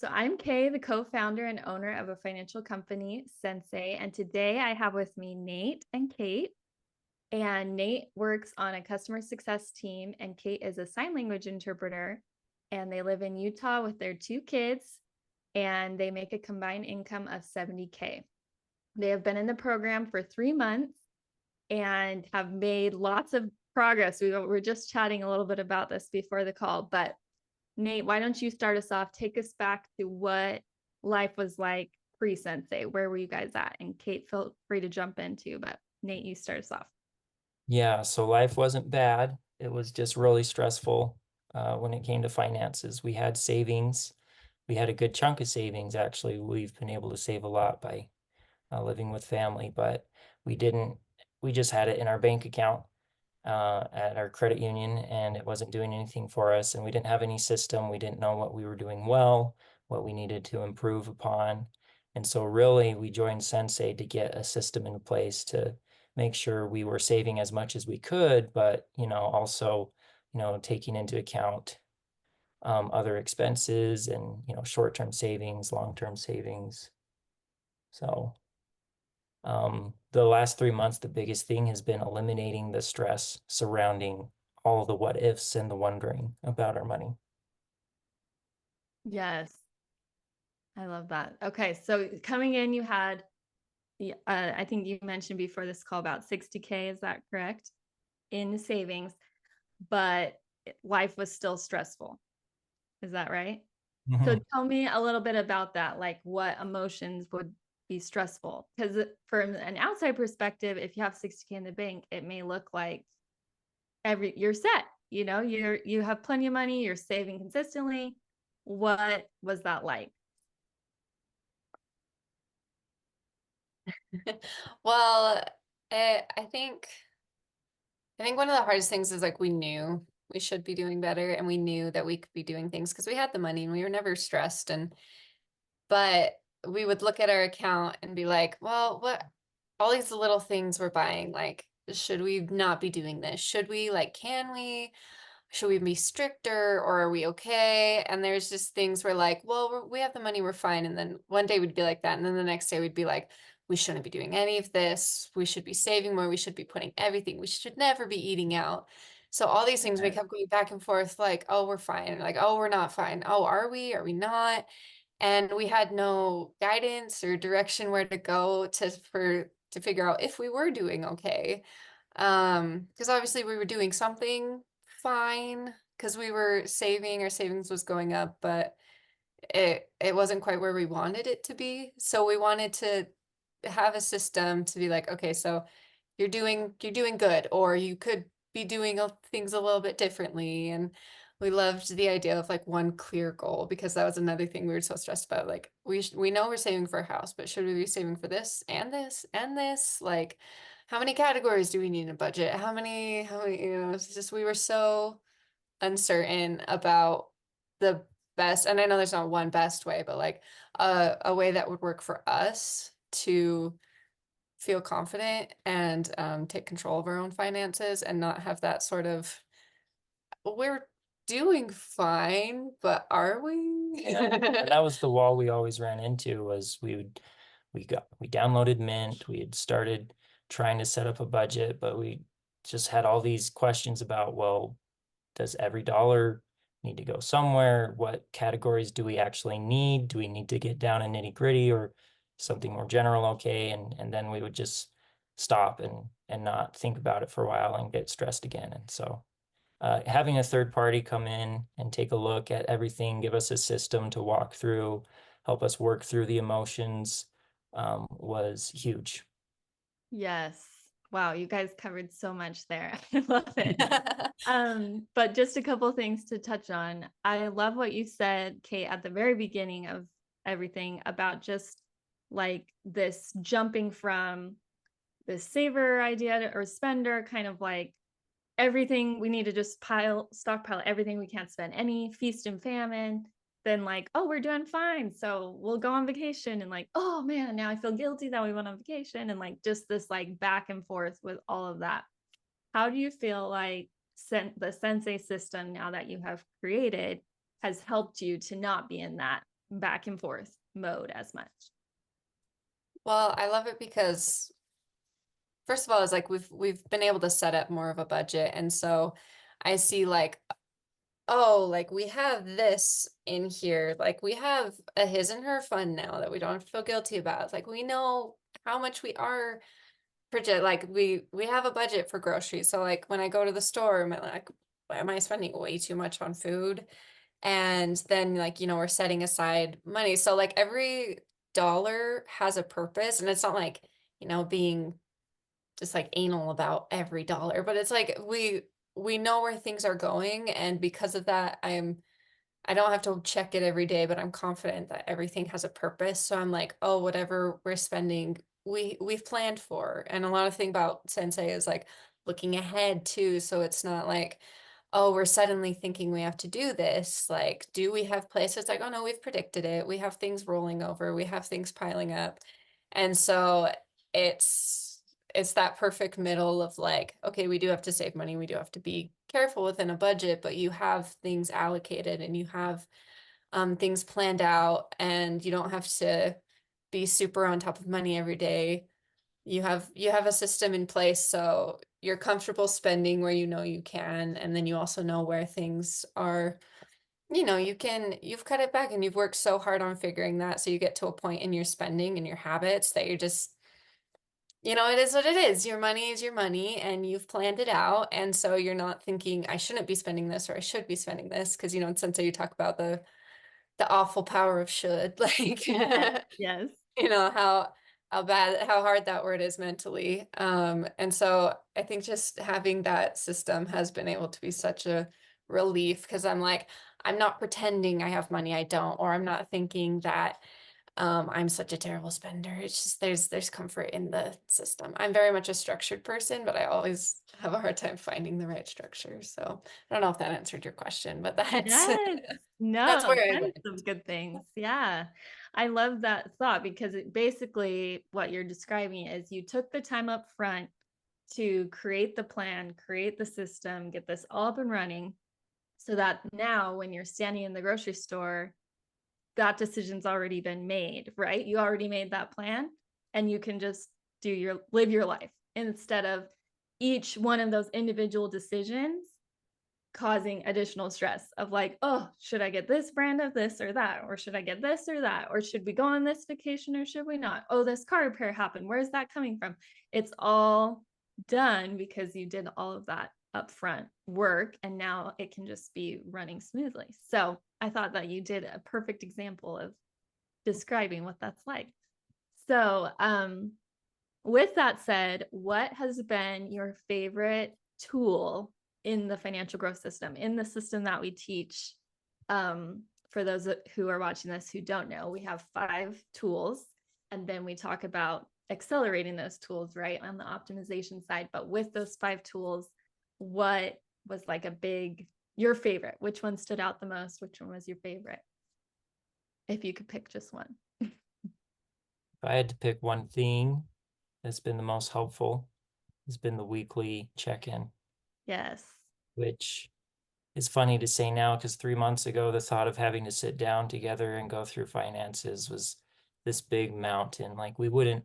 So I'm Kay, the co-founder and owner of a financial company, Sensei. And today I have with me Nate and Kate. And Nate works on a customer success team, and Kate is a sign language interpreter. And they live in Utah with their two kids, and they make a combined income of 70K. They have been in the program for 3 months and have made lots of progress. We were just chatting a little bit about this before the call, but Nate, why don't you start us off? Take us back to what life was like pre-Sensei. Where were you guys at? And Kate, feel free to jump in too, but Nate, you start us off. Yeah, so life wasn't bad. It was just really stressful when it came to finances. We had savings. We had a good chunk of savings, actually. We've been able to save a lot by living with family, but we didn't, we just had it in our bank account at our credit union, and it wasn't doing anything for us. And we didn't have any system. We didn't know what we were doing well, what we needed to improve upon. And so really we joined Sensei to get a system in place to make sure we were saving as much as we could, but also, taking into account other expenses and short-term savings, long-term savings. So the last 3 months, the biggest thing has been eliminating the stress surrounding all the what ifs and the wondering about our money. Yes, I love that. Okay, so coming in, you had, I think you mentioned before this call about 60K, is that correct? In savings, but life was still stressful. Is that right? So Mhm. tell me a little bit about that, like what emotions would be stressful? Because from an outside perspective, if you have 60K in the bank, it may look like you're set, you have plenty of money, you're saving consistently. What was that like? Well, I think one of the hardest things is like we knew we should be doing better and we knew that we could be doing things because we had the money and we were never stressed but we would look at our account and be like, well, what all these little things we're buying, like should we not be doing this? Should we can we? Should we be stricter or are we okay? And there's just things where like, well, we have the money, we're fine. And then one day we'd be like that. And then the next day we'd be like, we shouldn't be doing any of this. We should be saving more. We should be putting everything. We should never be eating out. So all these things we kept going back and forth like, oh, we're fine. Like, oh, we're not fine. Oh, are we? Are we not? And we had no guidance or direction where to go to figure out if we were doing okay. Because obviously we were doing something fine because we were saving, our savings was going up, but it wasn't quite where we wanted it to be. So we wanted to have a system to be like, okay, so you're doing good, or you could be doing things a little bit differently. And we loved the idea of like one clear goal because that was another thing we were so stressed about. Like we know we're saving for a house, but should we be saving for this and this and this? Like how many categories do we need in a budget? How many, it's just we were so uncertain about the best, and I know there's not one best way, but like a way that would work for us to feel confident and take control of our own finances and not have that sort of, we're doing fine, but are we? And that was the wall we always ran into was we downloaded Mint, we had started trying to set up a budget, but we just had all these questions about, well, does every dollar need to go somewhere? What categories do we actually need? Do we need to get down in nitty gritty or something more general? Okay. And then we would just stop and not think about it for a while and get stressed again. And so having a third party come in and take a look at everything, give us a system to walk through, help us work through the emotions, was huge. Yes. Wow, you guys covered so much there. I love it. But just a couple things to touch on. I love what you said, Kate, at the very beginning of everything about just like this jumping from the saver idea or spender, kind of like everything we need to just stockpile everything we can't spend, any feast and famine. Then like, oh, we're doing fine, so we'll go on vacation, and like, oh man, now I feel guilty that we went on vacation, and like just this like back and forth with all of that. How do you feel like the Sensei system now that you have created has helped you to not be in that back and forth mode as much. Well, I love it because first of all, it's like we've been able to set up more of a budget. And so I see like, oh, like we have this in here. Like we have a his and her fund now that we don't have to feel guilty about. It's like we know how much we are project, like we have a budget for groceries. So like when I go to the store, am I like, am I spending way too much on food? And then like, you know, we're setting aside money. So like every dollar has a purpose, and it's not like, you know, being just like anal about every dollar, but it's like we know where things are going, and because of that, I don't have to check it every day, but I'm confident that everything has a purpose. So I'm like, oh, whatever we're spending, we've planned for. And a lot of thing about Sensei is like looking ahead too. So it's not like, oh, we're suddenly thinking we have to do this. Like, do we have places like, oh no, we've predicted it. We have things rolling over. We have things piling up. And so it's that perfect middle of like, okay, we do have to save money. We do have to be careful within a budget, but you have things allocated and you have things planned out, and you don't have to be super on top of money every day. You have a system in place, so you're comfortable spending where you know you can, and then you also know where things are, you know, you've cut it back, and you've worked so hard on figuring that, so you get to a point in your spending and your habits that you're just, you know, it is what it is. Your money is your money, and you've planned it out. And so you're not thinking, I shouldn't be spending this or I should be spending this. Because, you know, in Sensei, you talk about the awful power of should, like, Yes. you know, how bad, how hard that word is mentally. And so I think just having that system has been able to be such a relief, because I'm like, I'm not pretending I have money I don't, or I'm not thinking that I'm such a terrible spender. It's just there's comfort in the system. I'm very much a structured person, but I always have a hard time finding the right structure. So I don't know if that answered your question, but that's Yes. that's No, where I tons went. of good things. Yeah. I love that thought, because it basically what you're describing is you took the time up front to create the plan, create the system, get this all up and running, so that now when you're standing in the grocery store, that decision's already been made, right? You already made that plan, and you can just live your life, instead of each one of those individual decisions causing additional stress of like, oh, should I get this brand of this or that? Or should I get this or that? Or should we go on this vacation or should we not? Oh, this car repair happened. Where's that coming from? It's all done because you did all of that upfront work, and now it can just be running smoothly. So I thought that you did a perfect example of describing what that's like. So with that said, what has been your favorite tool in the financial growth system, in the system that we teach? For those who are watching this who don't know, we have 5 tools, and then we talk about accelerating those tools, right, on the optimization side. But with those 5 tools, what was like your favorite? Which one stood out the most? Which one was your favorite? If you could pick just one. If I had to pick one thing that's been the most helpful, has been the weekly check-in, Yes. which is funny to say now, because 3 months ago, the thought of having to sit down together and go through finances was this big mountain. Like we wouldn't,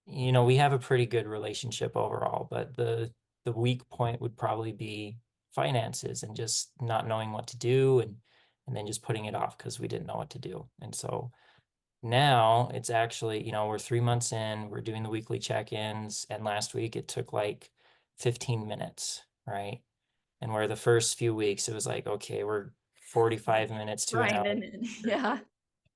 you know, we have a pretty good relationship overall, but the weak point would probably be finances and just not knowing what to do, and then just putting it off because we didn't know what to do. And so now it's actually, you know, we're 3 months in, we're doing the weekly check-ins, and last week it took like 15 minutes, right? And where the first few weeks it was like, okay, we're 45 minutes to an hour. Grinding. Yeah.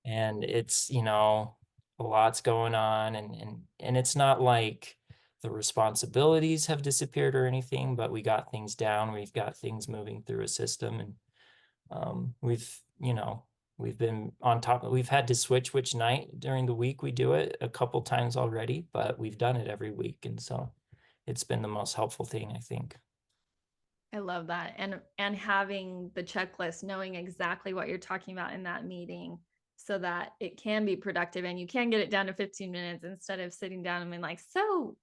And it's, you know, a lot's going on, and it's not like the responsibilities have disappeared or anything, but we got things down, we've got things moving through a system, and we've, you know, we've been on top of, we've had to switch which night during the week we do it a couple times already, but we've done it every week, and so it's been the most helpful thing, I think. I love that. And having the checklist, knowing exactly what you're talking about in that meeting, so that it can be productive and you can get it down to 15 minutes instead of sitting down and being like, so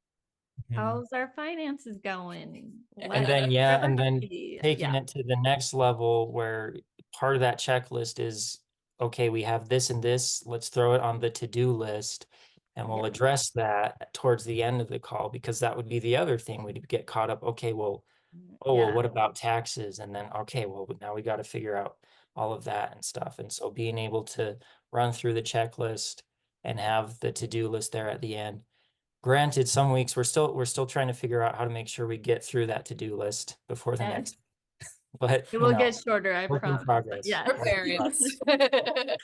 how's our finances going? And then, yeah, and then Yeah. taking it to the next level, where part of that checklist is okay, we have this and this, let's throw it on the to-do list. And we'll Yeah. address that towards the end of the call, because that would be the other thing. We'd get caught up. Okay, well, oh, well, Yeah. what about taxes? And then, okay, well, now we got to figure out all of that and stuff. And so being able to run through the checklist and have the to-do list there at the end. Granted, some weeks we're still trying to figure out how to make sure we get through that to-do list before the Yes. next, but It will get shorter, I work in promise. progress. Yeah. Our Work in parents. progress.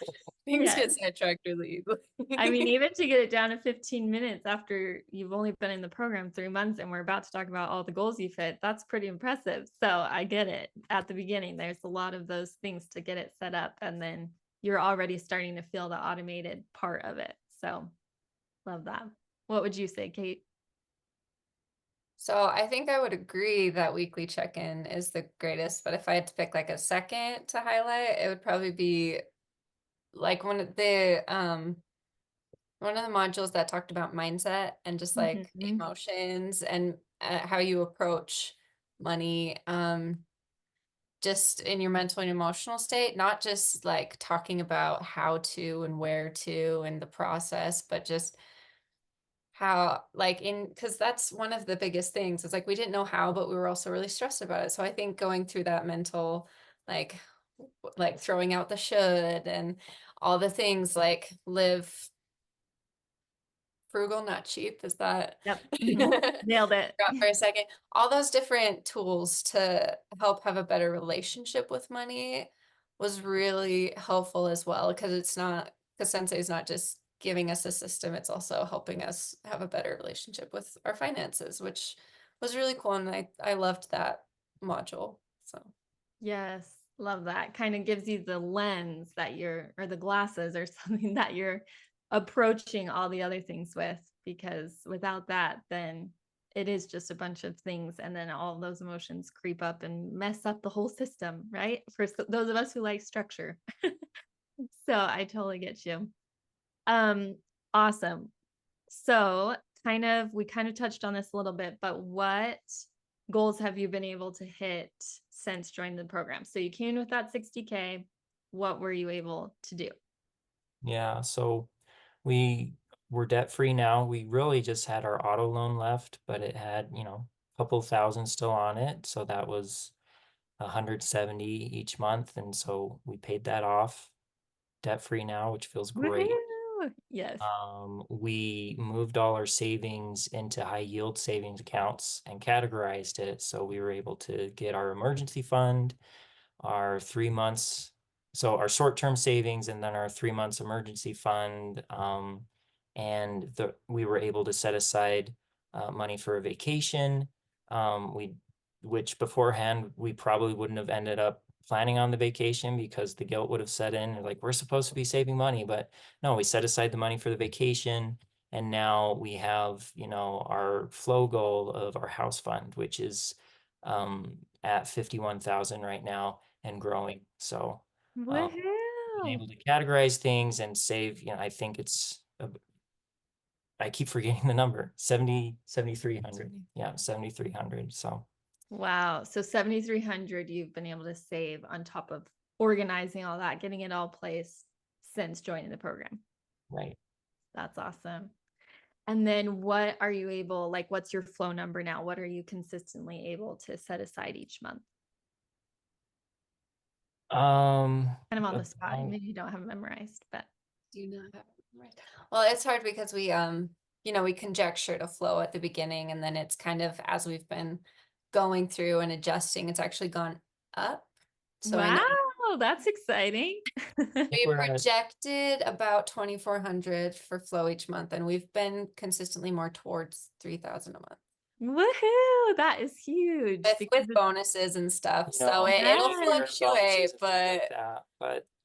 Things get Yes. sidetracked really easily. I mean, even to get it down to 15 minutes after you've only been in the program 3 months and we're about to talk about all the goals you've hit, that's pretty impressive. So I get it. At the beginning, there's a lot of those things to get it set up, and then you're already starting to feel the automated part of it. So love that. What would you say, Kate? So I think I would agree that weekly check-in is the greatest, but if I had to pick like a second to highlight, it would probably be like one of the modules that talked about mindset and just like Mhm. emotions and how you approach money, just in your mental and emotional state, not just like talking about how to and where to and the process, but just how like because that's one of the biggest things. It's like we didn't know how, but we were also really stressed about it. So I think going through that mental, like throwing out the should and all the things, like live frugal, not cheap. Is that Yep. Nailed it. forgot for a second? All those different tools to help have a better relationship with money was really helpful as well, because Sensei is not just giving us a system, it's also helping us have a better relationship with our finances, which was really cool. And I loved that module. So Yes, love that. Kind of gives you the lens that or the glasses or something that you're approaching all the other things with, because without that, then it is just a bunch of things. And then all those emotions creep up and mess up the whole system, right? For those of us who like structure. So I totally get you. Um, awesome. So we kind of touched on this a little bit, but what goals have you been able to hit since joining the program? So you came in with that 60K. What were you able to do? Yeah, so we're debt free now. We really just had our auto loan left, but it had, a couple thousand still on it. So that was 170 each month. And so we paid that off, debt free now, which feels great. Woohoo! Yes. We moved all our savings into high yield savings accounts and categorized it. So we were able to get our emergency fund, our 3 months, so our short-term savings, and then our 3 months emergency fund. And we were able to set aside money for a vacation. Which beforehand we probably wouldn't have ended up planning on the vacation, because the guilt would have set in. Like, we're supposed to be saving money, but no, we set aside the money for the vacation. And now we have, our flow goal of our house fund, which is at 51,000 right now and growing. So being Woohoo! able to categorize things and save, I think I keep forgetting the number, 7,300. Yeah, 7,300. So Wow. So 7,300 you've been able to save on top of organizing all that, getting it all placed since joining the program. right. That's awesome. And then what are you able, like, what's your flow number now? What are you consistently able to set aside each month? Kind of on the spot. About- Maybe you don't have it memorized, but do not have it right. Well, it's hard because we conjectured a flow at the beginning, and then it's kind of, as we've been going through and adjusting, it's actually gone up. So I know wow, that's exciting. we we're at- projected about 2,400 for flow each month, and we've been consistently more towards 3,000 a month Woohoo! That is huge. with because it's- bonuses and stuff. So it'll Yes. fluctuate, bonuses and things but like that.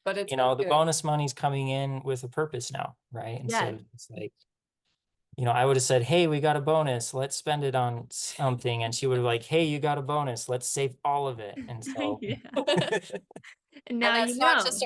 But it's the good. bonus money's coming in with a purpose now, right? And Yes. so it's like, I would have said, hey, we got a bonus, let's spend it on something. And she would have like, hey, you got a bonus, let's save all of it. And so Yeah. And And now that's you not know. just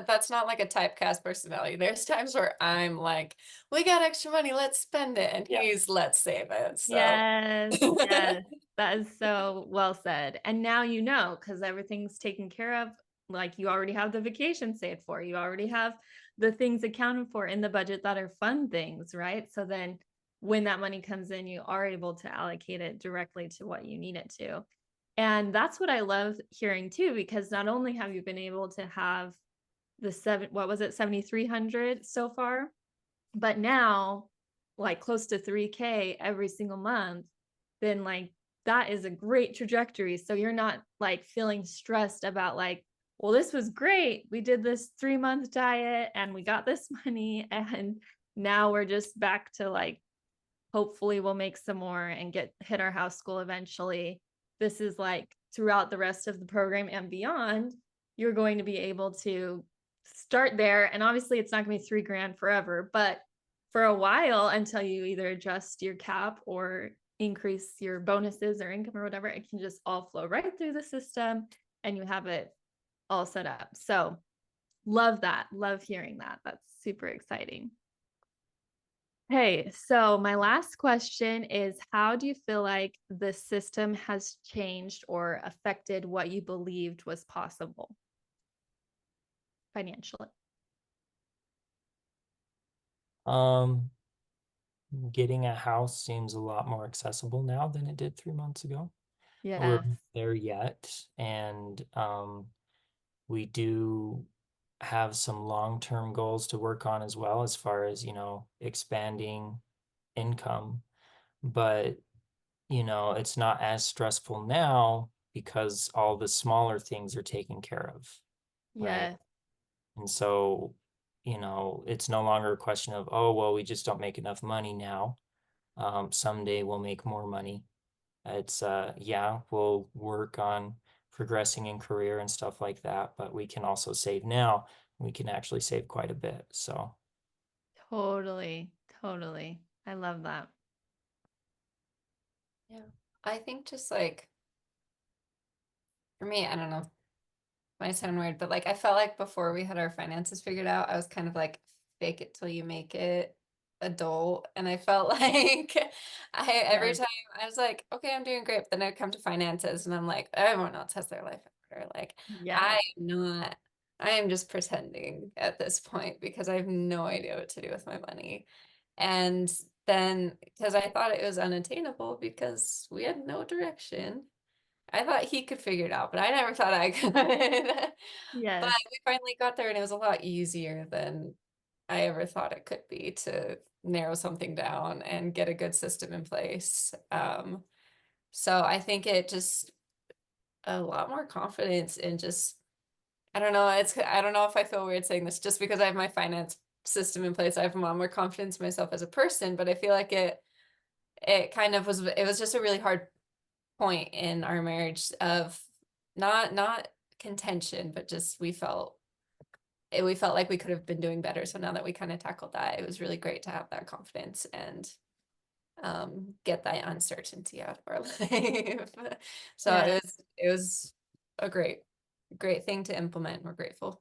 that's not like a typecast personality. There's times where I'm like, we got extra money, let's spend it. And Yeah. he's, let's save it. So Yes, yes. That is so well said. And now you know, because everything's taken care of. like you already have the vacation saved for, you already have the things accounted for in the budget that are fun things, right? So then when that money comes in, you are able to allocate it directly to what you need it to. And that's what I love hearing too, because not only have you been able to have the 7,300 so far, but now like close to 3K every single month, then like that is a great trajectory. So you're not like feeling stressed about like, well, this was great. We did this 3-month diet and we got this money. And now we're just back to like, hopefully we'll make some more and hit our house goal eventually. This is like throughout the rest of the program and beyond, you're going to be able to start there. And obviously it's not gonna be $3,000 forever, but for a while until you either adjust your cap or increase your bonuses or income or whatever, it can just all flow right through the system and you have it all set up. So love that. Love hearing that. That's super exciting. Okay, so my last question is, how do you feel like the system has changed or affected what you believed was possible financially? Getting a house seems a lot more accessible now than it did 3 months ago. We're Yes. not there yet, and we do have some long-term goals to work on as well, as far as, expanding income. But, it's not as stressful now because all the smaller things are taken care of, right? Yes. And so, it's no longer a question of, oh, well, we just don't make enough money now. Someday we'll make more money. It's yeah, we'll work on progressing in career and stuff like that, but we can also save now. We can actually save quite a bit. So Totally. Totally. I love that. Yeah. I think just like for me, I don't know, might sound weird, but like I felt like before we had our finances figured out, I was kind of like fake it till you make it adult. And I felt like every Yes. time I was like, okay, I'm doing great. But then I come to finances and I'm like, everyone else has their life in order. Like Yes. I am just pretending at this point because I have no idea what to do with my money. And then because I thought it was unattainable because we had no direction. I thought he could figure it out, but I never thought I could. But Yes. we finally got there and it was a lot easier than I ever thought it could be to narrow something down and get a good system in place. So I think it just a lot more confidence in just I don't know, I don't know if I feel weird saying this just because I have my finance system in place. I have a lot more confidence in myself as a person, but I feel like it kind of was just a really hard point in our marriage of not contention, but just we felt like we could have been doing better. So now that we kind of tackled that, it was really great to have that confidence and get that uncertainty out of our life. So Yes. it was a great thing to implement. We're grateful.